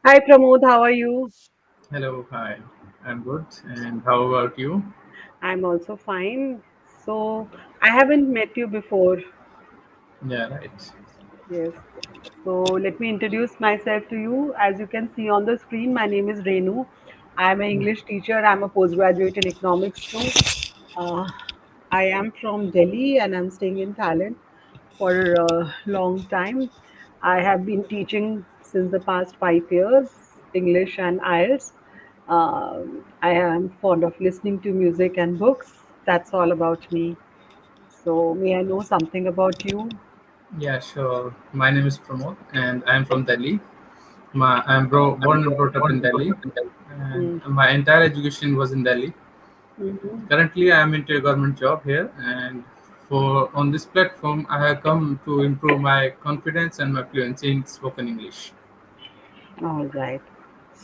Hi Pramod, how are you? Hello, hi. I'm good. And how about you? I'm also fine. So, I haven't met you before. Yeah, right. Yes. So, let me introduce myself to you. As you can see on the screen, my name is Renu. I'm an English teacher. I'm a postgraduate in economics too. Uh, I am from Delhi and I'm staying in Thailand for a long time. I have been teaching since the past 5 years English and IELTS. I am fond of listening to music and books. That's all about me. So, may I know something about you? Yeah, sure. My name is Pramod and I'm from Delhi. Born and brought up in Delhi, and Mm. my entire education was in Delhi. Mhm. Currently, I'm into a government job here, and for on this platform, I have come to improve my confidence and my fluency in spoken English. All right.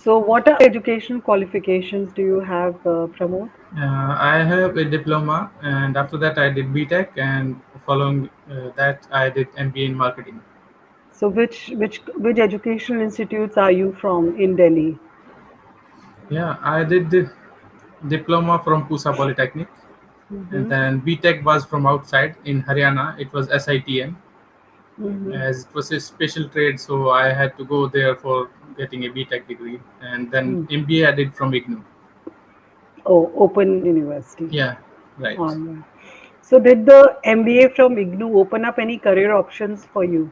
So, what are education qualifications do you have, Pramod? I have a diploma, and after that, I did BTech, and following that, I did MBA in marketing. So, which educational institutes are you from in Delhi? Yeah, I did the diploma from Pusa Polytechnic, and Mm-hmm. then BTech was from outside in Haryana. It was SITM, Mm-hmm. as it was a special trade, so I had to go there for getting a BTech degree, and then Mm. MBA I did from IGNU. Oh, Open University. Yeah, right. All right. So, did the MBA from IGNU open up any career options for you?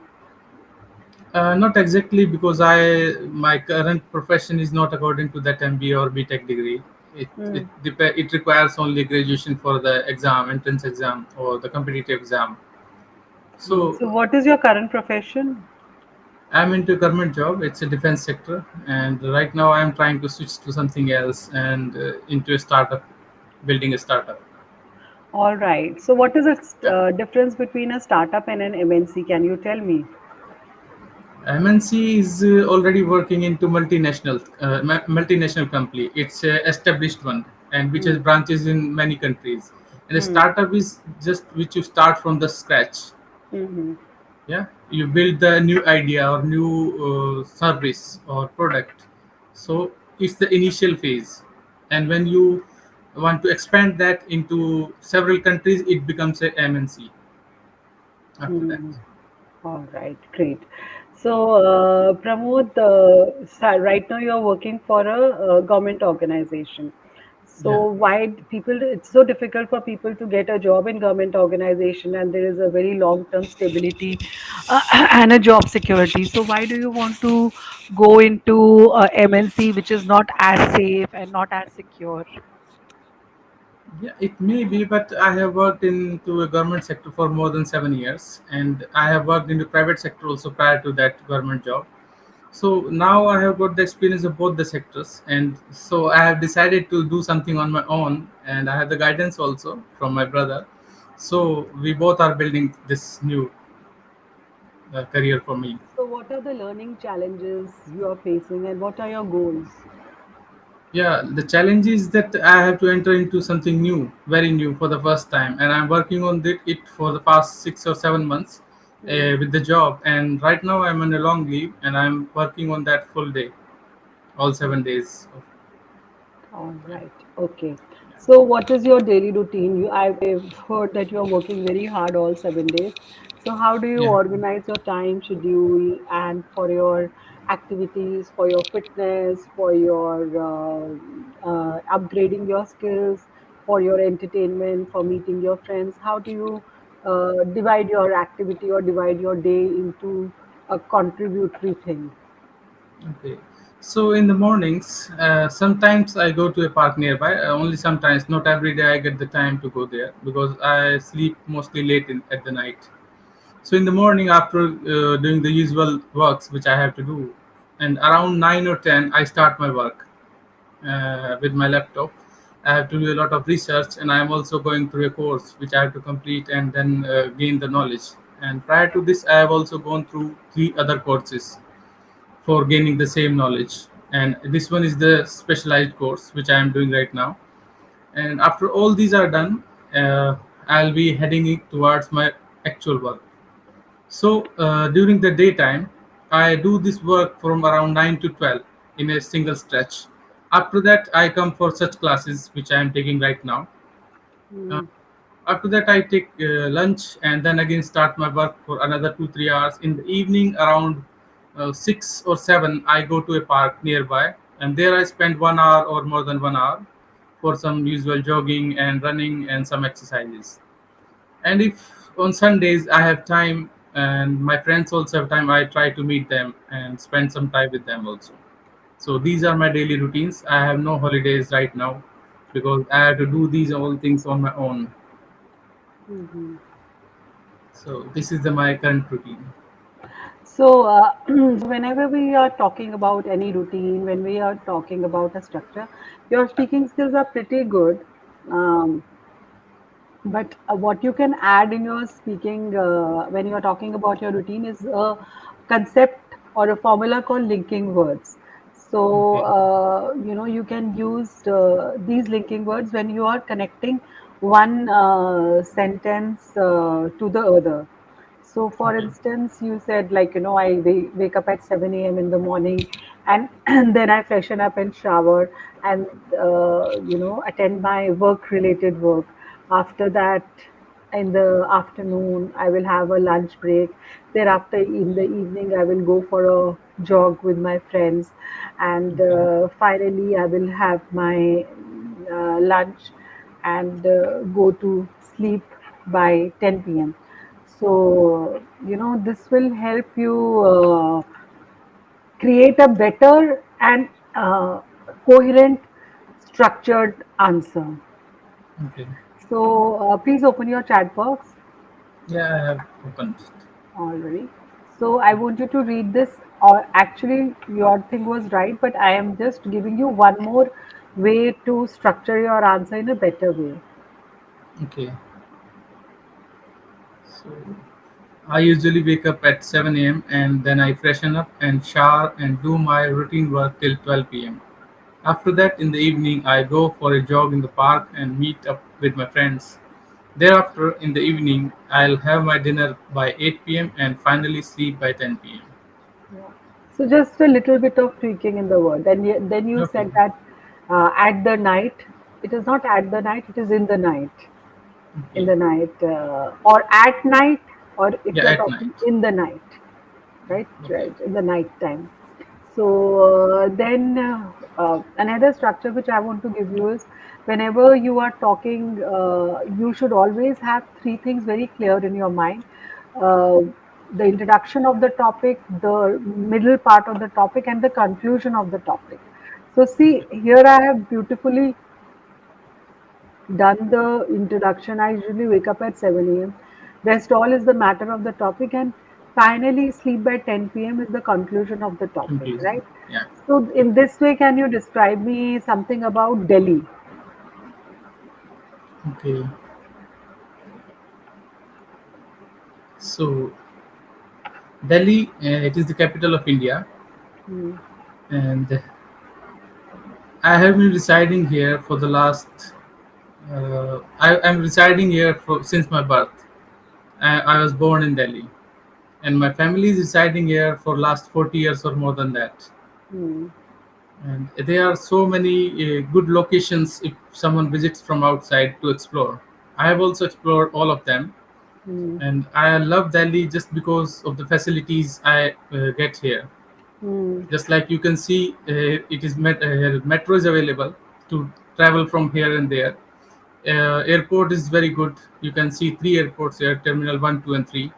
Not exactly because I my current profession is not according to that MBA or BTech degree. Mm. It requires only graduation for the exam, entrance exam, or the competitive exam. So So, what is your current profession? I'm into government job. It's a defense sector, and right now I'm trying to switch to something else and into a startup, building a startup. All right. So, what is the Yeah. difference between a startup and an MNC? Can you tell me? MNC is already working into multinational company. It's a established one and which has Mm. branches in many countries. And a Mm. startup is just which you start from the scratch. Mm-hmm. Yeah, you build the new idea or new service or product. So it's the initial phase, and when you want to expand that into several countries, it becomes a MNC after that. Mm. All right, great. So, Pramod, right now you're working for a government organization. So, Yeah. it's so difficult for people to get a job in government organization, and there is a very long-term stability and a job security. So, why do you want to go into MNC, which is not as safe and not as secure? Yeah, it may be, but I have worked into a government sector for more than 7 years, and I have worked in the private sector also prior to that government job. So now I have got the experience of both the sectors, and so I have decided to do something on my own, and I have the guidance also from my brother. So we both are building this new career for me. So, what are the learning challenges you are facing, and what are your goals? Yeah, the challenge is that I have to enter into something new, very new for the first time, and I'm working on it for the past 6 or 7 months Hmm. with the job. And right now I'm on a long leave, and I'm working on that full day, all 7 days. All right. Okay. So, what is your daily routine? I've heard that you are working very hard all 7 days. So, how do you Yeah. organize your time schedule and for your activities, for your fitness, for your upgrading your skills, for your entertainment, for meeting your friends? How do you divide your activity or divide your day into a contributory thing? Okay. So in the mornings, sometimes I go to a park nearby. Only sometimes, not every day, I get the time to go there because I sleep mostly late at the night. So in the morning, after doing the usual works which I have to do, and around 9 or 10, I start my work with my laptop. I have to do a lot of research, and I am also going through a course which I have to complete and then gain the knowledge. And prior to this, I have also gone through 3 other courses for gaining the same knowledge. And this one is the specialized course which I am doing right now. And after all these are done, I'll be heading it towards my actual work. So during the daytime, I do this work from around 9 to 12. in a single stretch. After that, I come for such classes which I am taking right now. Uh, mm, After that, I take lunch and then again start my work for another 2 3 hours. In the evening, around 6 or 7, I go to a park nearby, and there I spend 1 hour or more than 1 hour for some usual jogging and running and some exercises. And if on Sundays I have time and my friends also have time, I try to meet them and spend some time with them also. So these are my daily routines. I have no holidays right now because I have to do these all things on my own. mhm. So this is my current routine. So, so whenever we are talking about any routine, when we are talking about a structure, your speaking skills are pretty good. Um, But what you can add in your speaking when you are talking about your routine is a concept or a formula called linking words. So, Okay. you can use these linking words when you are connecting one sentence to the other. So, for Okay. instance, you said, like, I wake up at 7 a.m. in the morning, and, and then I freshen up and shower and, attend my work related work. After that, in the afternoon, I will have a lunch break. Thereafter, in the evening, I will go for a jog with my friends. And Okay. finally, I will have my lunch and go to sleep by 10 p.m. So, this will help you create a better and coherent, structured answer. Okay. So, please open your chat box Yeah, I have opened it. already. So, I want you to read this, or actually, your thing was right, but I am just giving you one more way to structure your answer in a better way. Okay. So I usually wake up at 7 a.m. and then I freshen up and shower and do my routine work till 12 p.m. After that, in the evening, I go for a jog in the park and meet up with my friends. Thereafter, in the evening, I'll have my dinner by 8 p.m. and finally sleep by 10 p.m. Yeah. So just a little bit of tweaking in the word. Then you Okay. said that at the night. It is not at the night. It is in the night. In Okay. the night, or at night, or if Yeah, you are at night. talking in the night, right? Okay. Right, in the night time. So then another structure which I want to give you is whenever you are talking, you should always have three things very clear in your mind. Uh, the introduction of the topic, the middle part of the topic, and the conclusion of the topic. So see, Okay. here I have beautifully done the introduction. I usually wake up at 7 a.m. Rest all is the matter of the topic, and finally sleep by 10 p.m. is the conclusion of the topic, Conclusion. right? Yeah. So, in this way, can you describe me something about Delhi? Okay. So Delhi, it is the capital of India, Hmm. and I have been residing here for the last. I am residing here since my birth. I was born in Delhi, and my family is residing here for last 40 years or more than that. Hmm. And there are so many good locations if someone visits from outside to explore. I have also explored all of them, Hmm. and I love Delhi just because of the facilities I get here. Hmm. Just like you can see, it is metro is available to travel from here and there. Airport is very good. You can see three airports here: Terminal One, Two, and Three,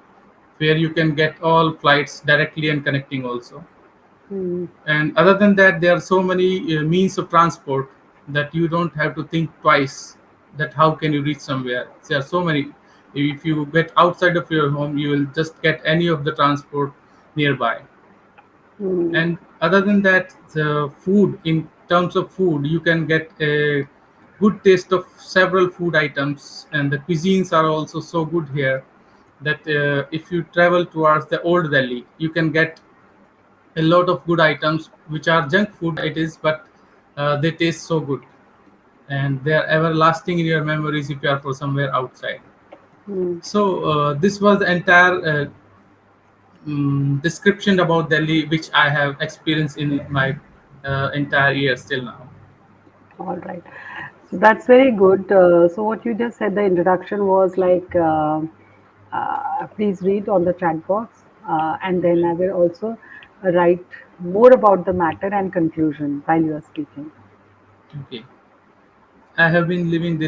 where you can get all flights directly and connecting also. Hmm. And other than that, there are so many means of transport that you don't have to think twice that how can you reach somewhere. There are so many. If you get outside of your home, you will just get any of the transport nearby. Hmm. And other than that, the food, in terms of food, you can get a good taste of several food items, and the cuisines are also so good here that if you travel towards the old Delhi, you can get a lot of good items which are junk food it is, but they taste so good and they are everlasting in your memories if you are for somewhere outside. Hmm. So this was the entire description about Delhi which I have experienced in my entire year still now. All right. So that's very good. So what you just said, the introduction was like, please read on the chat box, and then Okay. I will also write more about the matter and conclusion while you are speaking. Okay. I have been living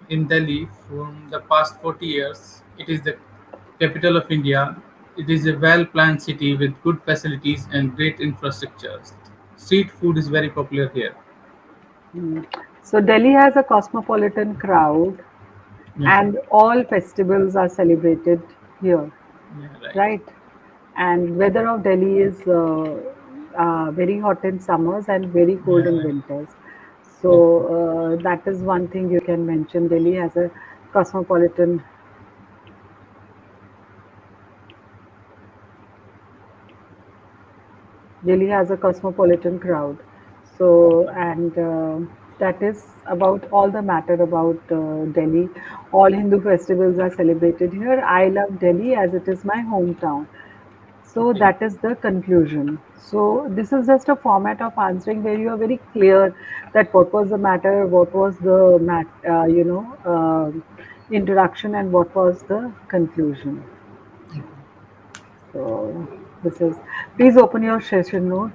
in Delhi from the past 40 years. It is the capital of India. It is a well planned city with good facilities and great infrastructure. Street food is very popular here. Hmm. So Delhi has a cosmopolitan crowd, Yeah, and all festivals are celebrated here, yeah, right. right? And weather of Delhi is very hot in summers and very cold Yeah, in right. winters. So Okay. that is one thing you can mention. Cosmopolitan Delhi has a cosmopolitan crowd. So, and that is about all the matter about Delhi. All Hindu festivals are celebrated here. I love Delhi as it is my hometown. So Okay. that is the conclusion. So this is just a format of answering where you are very clear that what was the matter, what was the introduction, and what was the conclusion. So this is. Please open your session note.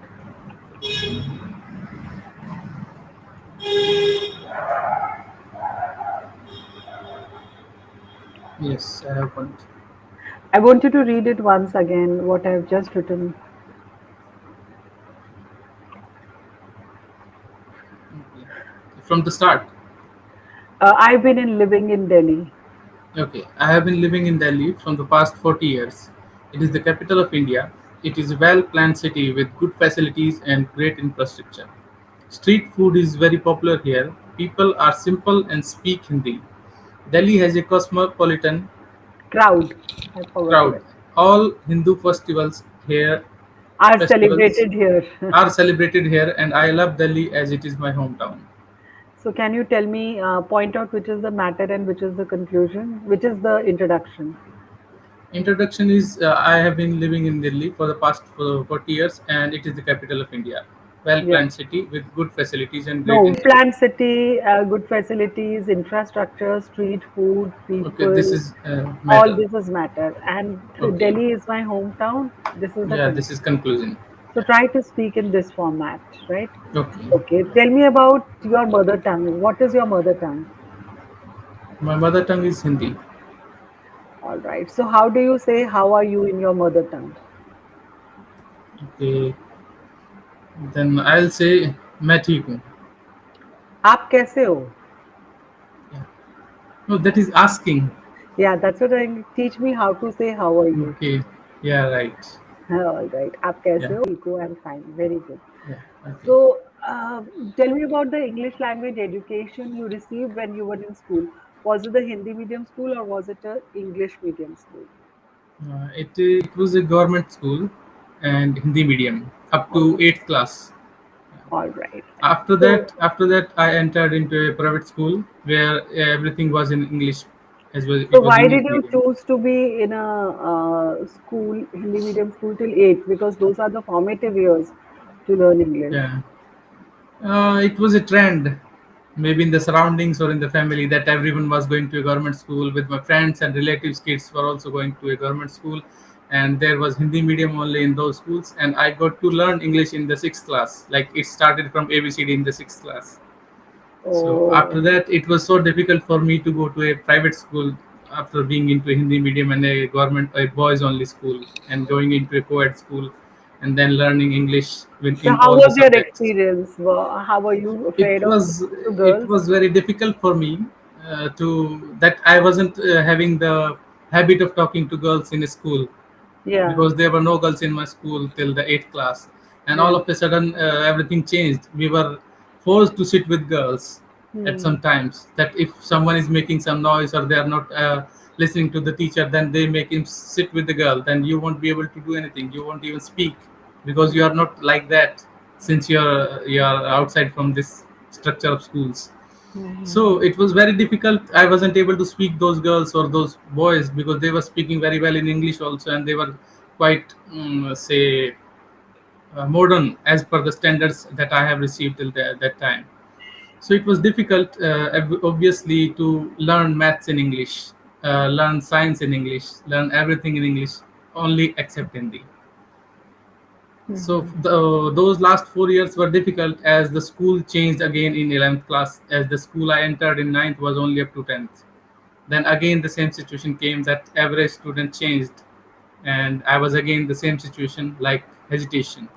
Yes, I have one. I want you to read it once again. What I have just written. Okay. From the start. I've been in living in Delhi. Okay, I have been living in Delhi from the past 40 years. It is the capital of India. It is a well planned city with good facilities and great infrastructure. Street food is very popular here. People are simple and speak Hindi. Delhi has a cosmopolitan Crowd. I forgot to crowd. write. All Hindu Are festivals celebrated here. are celebrated here, and I love Delhi as it is my hometown. So can you tell me, point out which is the matter and which is the conclusion, which is the introduction? Introduction is I have been living in Delhi for the past 40 years, and it is the capital of India. Well Yeah. planned city with good facilities and great No, infrastructure. planned city, good facilities, infrastructure, street food, Okay, this people, is all matter. this is matter. And Okay, Delhi is my hometown. This is the yeah, this is conclusion. conclusion. So try to speak in this format, right? Okay, Okay. Tell me about your mother tongue. What is your mother tongue? my mother tongue is Hindi. All right. So how do you say how are you in your mother tongue? Okay, then I'll say मैं ठीक हूँ. आप कैसे हो? Yeah. No, that is asking. Yeah, that's what I teach me how to say how are you. Okay, yeah, right. All right. आप कैसे Yeah, हो? ठीक हूँ. I'm fine. Very good. yeah. Okay. So, uh, tell me about the English language education you received when you were in school. Was it the Hindi medium school or was it a English medium school? It was a government school and Hindi medium up All to right. eighth class. All right. So, After that, I entered into a private school where everything was in English, as well. so It was why English did you medium. choose to be in a school, Hindi medium school till 8? Because those are the formative years to learn English. Yeah, it was a trend, maybe in the surroundings or in the family, that everyone was going to a government school. With my friends and relatives, kids were also going to a government school, and there was Hindi medium only in those schools. And I got to learn English in the sixth class. Like it started from ABCD in the sixth class. So after Oh, that, it was so difficult for me to go to a private school after being into a Hindi medium and a boys only school, and going into a co-ed school, and then learning English so in how all the was your subjects. experience? How were you It afraid of was speaking to it girls? was very difficult for me to that I wasn't having the habit of talking to girls in school, Yeah, because there were no girls in my school till the eighth class, and all yeah. of a sudden everything changed. We were forced to sit with girls at Hmm. some times. That if someone is making some noise or they are not listening to the teacher, then they make him sit with the girl. Then you won't be able to do anything. You won't even speak because you are not like that, since you are outside from this structure of schools. So it was very difficult. I wasn't able to speak those girls or those boys because they were speaking very well in English also, and they were quite say modern as per the standards that I have received till that time. So it was difficult, obviously, to learn maths in English, learn science in English, learn everything in English, only except Hindi. So Mhm. those last 4 years were difficult as the school changed again in 11th class, as the school I entered in ninth was only up to 10th. Then again the same situation came, that average student changed, and I was again the same situation, like hesitation.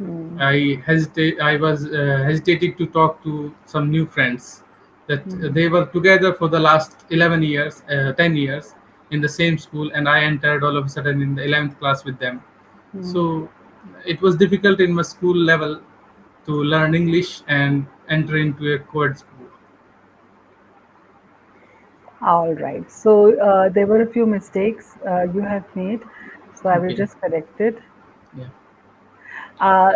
Mm. I was hesitated to talk to some new friends that Mm. they were together for the last 11 years, 10 years in the same school, and I entered all of a sudden in the 11th class with them. Mm. So it was difficult in my school level to learn English and enter into a co-ed school. All right. So there were a few mistakes you have made. So I will Okay. just correct it. Yeah. Uh,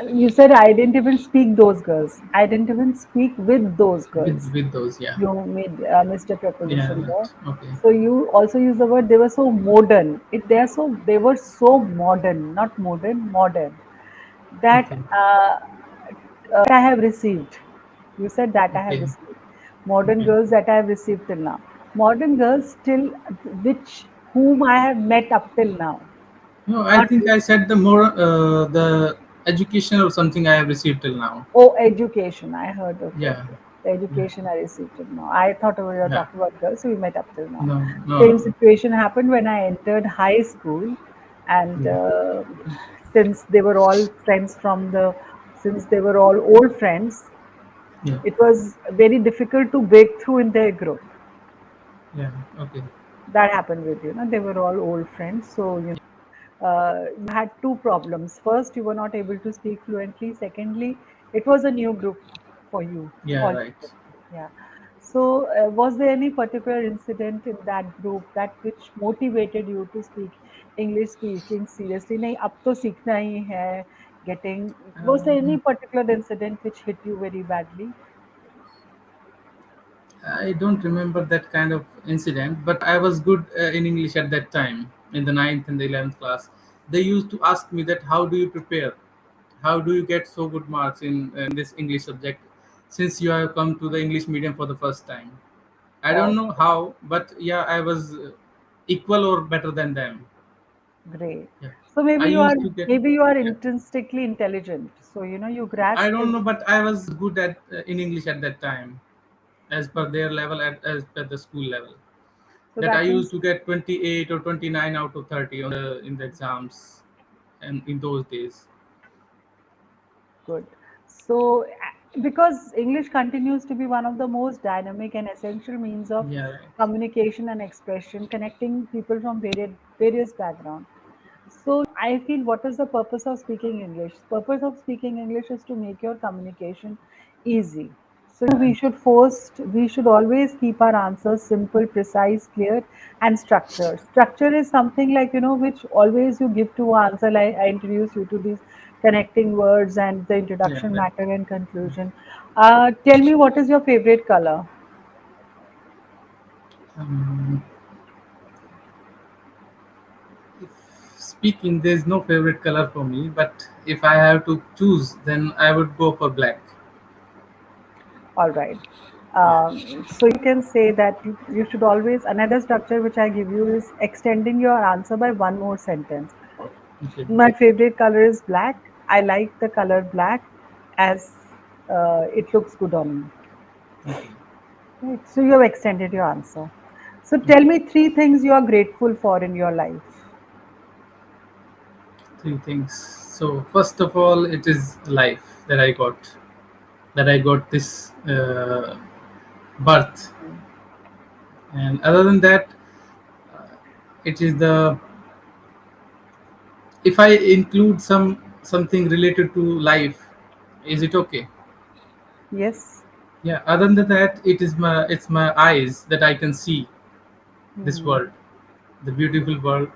you said I didn't even speak those girls. I didn't even speak with those girls. With those, yeah. You made missed a Yeah, preposition there. right. Okay. So you also use the word they were so modern. They were so modern, not modern, modern. That Okay. I have received. You said that I have Okay. received. Modern Okay. girls that I have received till now. Modern girls till which whom I have met up till now. No, I Not think I said the education or something I have received till now. oh education. I heard okay, Yeah. okay. The Yeah. education I received till now. I thought we were Yeah. talking about girls, so we met up till now. No, no, Same no. situation happened when I entered high school, and Yeah. since they were all friends from the since they were all old friends, Yeah. it was very difficult to break through in their group. Yeah. Okay. That happened with you. They were all old friends, so you had two problems. First, you were not able to speak fluently. Secondly, it was a new group for you Yeah. Right. altogether. Yeah. So, was there any particular incident in that group that which motivated you to speak English speaking seriously? नहीं अब तो सीखना ही है. Getting was there any Um, particular incident which hit you very badly? I don't remember that kind of incident, but I was good in English at that time in the ninth and the 11th class. They used to ask me that how do you prepare? How do you get so good marks in this English subject since you have come to the English medium for the first time? I don't Oh, know how, but yeah, I was equal or better than them. great. Yeah, So I used to get. maybe you are Yeah, intrinsically intelligent. So you I grasp don't things. know, but I was good at in English at that time, as per their level, as per the school level. So That I that used means to get 28 or 29 out of 30 on in the exams, and in those days. good. So because English continues to be one of the most dynamic and essential means of Yeah, right. communication and expression, connecting people from various backgrounds. So I feel what is the purpose of speaking English? Purpose of speaking English is to make your communication easy. So Right. we should always keep our answers simple, precise, clear, and structured. Structure is something like, which always you give to answer. Like I introduce you to these connecting words and the Yeah, introduction, right. matter, and conclusion. Tell me what is your favorite color? Um, Speaking, there's no favorite color for me, but if I have to choose, then I would go for black. All right. Yeah. So you can say that you should always, another structure which I give you is extending your answer by one more sentence. Okay. My favorite color is black. I like the color black as it looks good on me. Okay. Right. So you have extended your answer. So tell Okay. me three things you are grateful for in your life. Three things. So first of all, it is life that I got. That I got this birth, and other than that, it is the if I include something related to life, is it okay? Yes. Yeah. Other than that, it's my eyes that I can see this Hmm. world, the beautiful world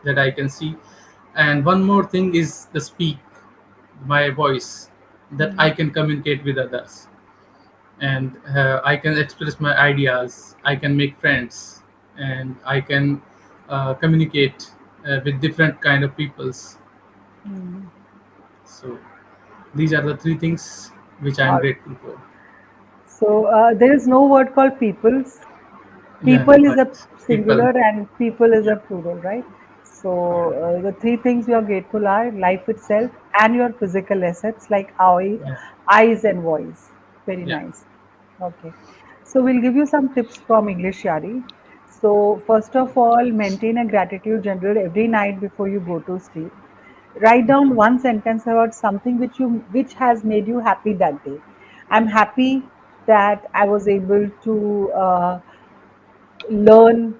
that I can see. And one more thing is the speak, my voice, that Hmm. I can communicate with others, and I can express my ideas. I can make friends, and I can communicate with different kind of peoples. Hmm. So these are the three things which I'm All grateful for. So there is no word called peoples. Yeah, People is right. a People. singular and people is Yeah, a plural, right? So the three things you are grateful are life itself and your physical assets like yeah, eyes and voice. Very yeah. nice. Okay. So we'll give you some tips from English Yari. So first of all, maintain a gratitude journal every night before you go to sleep. Write down Okay, one sentence about something which has made you happy that day. I'm happy that I was able to learn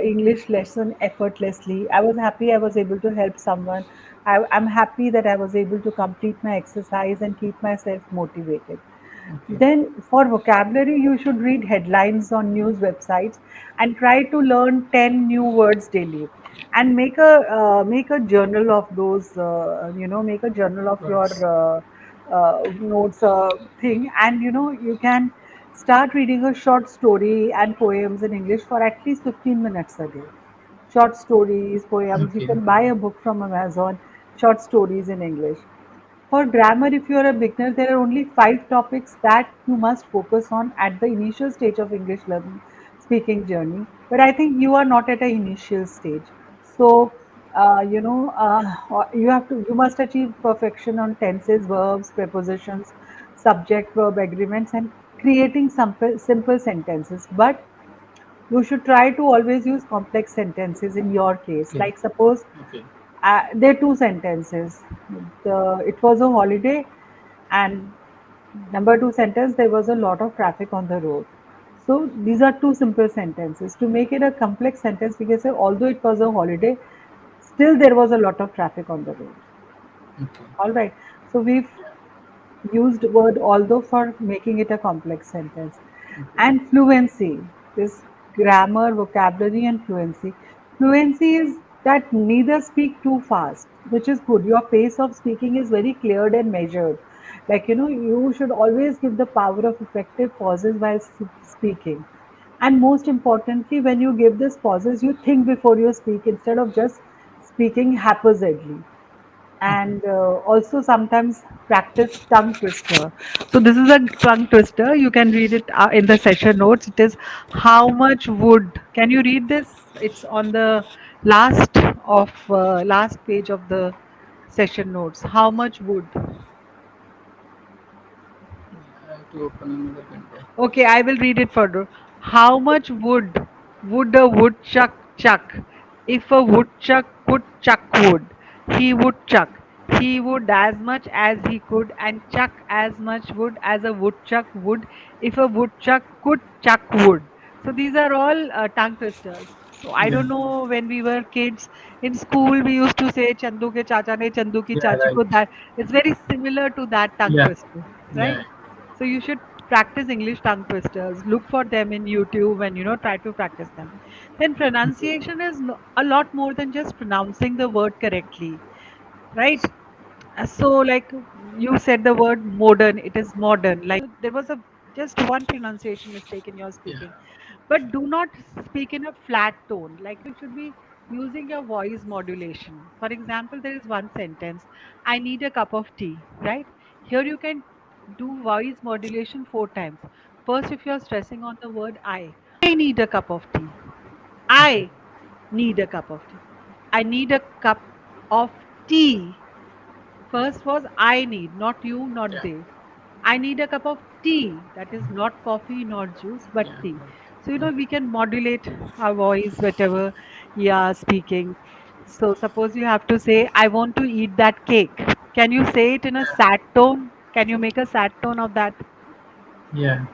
English lesson effortlessly. I was happy I was able to help someone. I'm happy that I was able to complete my exercise and keep myself motivated. okay, Then, for vocabulary, you should read headlines on news websites and try to learn 10 new words daily. And make a journal of those. Make a journal of your words. notes thing, and you can start reading a short story and poems in English for at least 15 minutes a day. Short stories, poems. You Okay, can buy a book from Amazon. Short stories in English. For grammar, if you are a beginner, there are only five topics that you must focus on at the initial stage of English learning speaking journey. But I think you are not at an initial stage. So, you must achieve perfection on tenses, verbs, prepositions, subject, verb agreements, and creating simple sentences. But you should try to always use complex sentences in your case. okay, Like suppose okay, there are two sentences. It was a holiday, and number two sentence, there was a lot of traffic on the road. So these are two simple sentences. To make it a complex sentence, we can say, although it was a holiday, still there was a lot of traffic on the road. okay. All right. So we've Yeah, used word although for making it a complex sentence. okay, And fluency, this grammar, vocabulary, and fluency. Fluency is that neither speak too fast, which is good. Your pace of speaking is very cleared and measured. Like, you should always give the power of effective pauses while speaking. And most importantly, when you give these pauses, you think before you speak instead of just speaking haphazardly. okay. And also sometimes practice tongue twister. So this is a tongue twister. You can read it in the session notes. It is how much would. Can you read this? It's on the last page of the session notes. How much would? I have to open another window. Okay, I will read it further. How much would a woodchuck chuck? If a woodchuck could chuck wood, he would chuck. He would as much as he could and chuck as much wood as a woodchuck would if a woodchuck could chuck wood. So these are all tongue twisters. So I Yeah, don't know, when we were kids in school, we used to say Chandu ke chacha ne Chandu ki yeah, chachi right. ko. That it's very similar to that tongue Yeah, twister, right? yeah, So you should practice English tongue twisters. Look for them in YouTube and try to practice them. Then okay. pronunciation is a lot more than just pronouncing the word correctly, right? So like you said the word modern, it is modern. Like there was a just one pronunciation mistake in your Yeah, speaking, but do not speak in a flat tone. Like you should be using your voice modulation. For example, there is one sentence, I need a cup of tea, right? Here you can do voice modulation four times. First, if you're stressing on the word I need a cup of tea. okay. I need a cup of tea. I need a cup of tea. First was I need, not you, not Yeah, they. I need a cup of tea. That is not coffee, not juice, but yeah, tea. right. So, Okay, we can modulate our voice, whatever you are speaking. So, suppose you have to say, I want to eat that cake. Can you say it in a sad tone? Can you make a sad tone of that? yeah.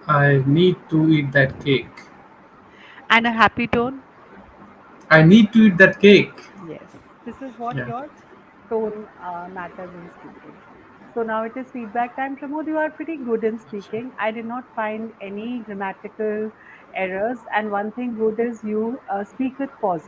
I need to eat that cake. And a happy tone? I need to eat that cake. Yes, this is what Yeah, your tone matters in speaking. So now it is feedback time. Pramod, you are pretty good in sure. speaking. I did not find any grammatical errors. And one thing good is you speak with pauses.